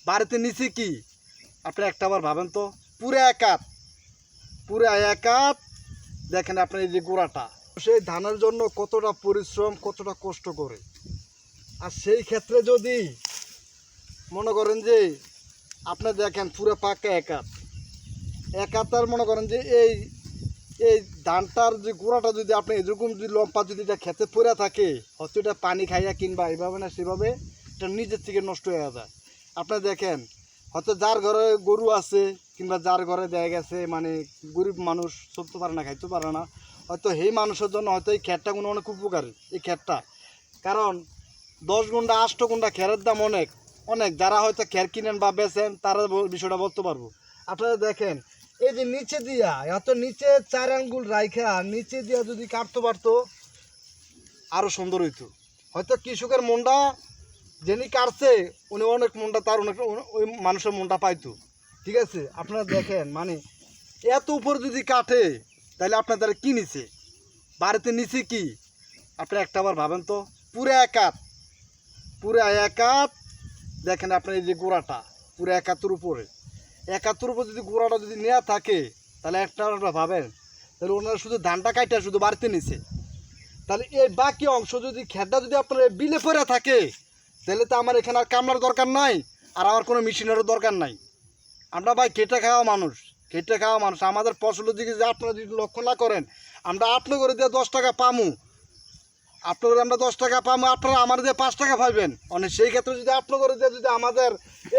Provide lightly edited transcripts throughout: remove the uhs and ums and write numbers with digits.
বাড়িতে নিচে কি আপনি একটাবার ভাবেন তো, পুরো একাত দেখেন আপনি এই যে গোড়াটা, সেই ধানের জন্য কতটা পরিশ্রম কতটা কষ্ট করে। আর সেই ক্ষেত্রে যদি মনে করেন যে আপনি দেখেন পুরো পাকা একাতার মনে করেন যে এই এই ধানটার যে গোড়াটা যদি আপনি এরকম যদি লম্পা যদি এটা খেতে পড়ে থাকে, হয়তো এটা পানি খাইয়া কিংবা এইভাবে না সেভাবে এটা নিজের থেকে নষ্ট হয়ে যায়। আপনি দেখেন হয়তো যার ঘরে গরু আছে কিংবা যার ঘরে দেখা গেছে মানে গরিব মানুষ চলতে পারে না খাইতে পারে না, হয়তো সেই মানুষের জন্য হয়তো এই ক্ষেতটা কোনো অনেক উপকারী এই ক্ষেতটা। কারণ 10 গুণ্টা 8 গুণ্টা খেরের দাম অনেক অনেক, যারা হয়তো খের কিনেন বা বেচেন তারা বিষয়টা বলতে পারবো। আপনারা দেখেন এই যে নিচে দিয়া এত নিচে 4 আঙ্গুল রাইখা নিচে দিয়া যদি কাটতে পারতো আরও সুন্দর হইতো। হয়তো কৃষকের মনটা যিনি কাটছে উনি অনেক মনটা তার অনেক ওই মানুষের মনটা পাইতো। ঠিক আছে, আপনারা দেখেন মানে এত উপর যদি কাটে তাহলে আপনার তারা কী নিছে, বাড়িতে নিচে কি আপনি একটাবার ভাবেন তো, পুরো একাত দেখেন আপনার এই যে গোড়াটা পুরো 71 উপরে 71 উপর যদি গোড়াটা যদি নেওয়া থাকে তাহলে একটা ভাবেন তাহলে ওনারা শুধু ধানটা কাটা শুধু বাড়িতে নিছে, তাহলে এই বাকি অংশ যদি খেতটা যদি আপনার বিলে পড়ে থাকে তাহলে তো আমার এখানে আর কামলার দরকার নাই আর আমার কোনো মেশিনেরও দরকার নাই। আমরা ভাই খেটে খাওয়া মানুষ আমাদের ফসলের দিকে যে আপনারা যদি লক্ষ্য না করেন, আমরা আপনার করে দিয়ে 10 টাকা পামু, আপনার আমরা 10 টাকা পাবো, আপনারা আমার দিয়ে 5 টাকা পাইবেন অনেক। সেই ক্ষেত্রে যদি আপনার করে দিয়ে যদি আমাদের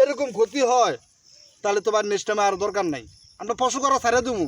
এরকম ক্ষতি হয় তাহলে তো ভাই নেক্সট টাইমে আর দরকার নাই, আমরা ফসল করা ছাড়ে দেবো।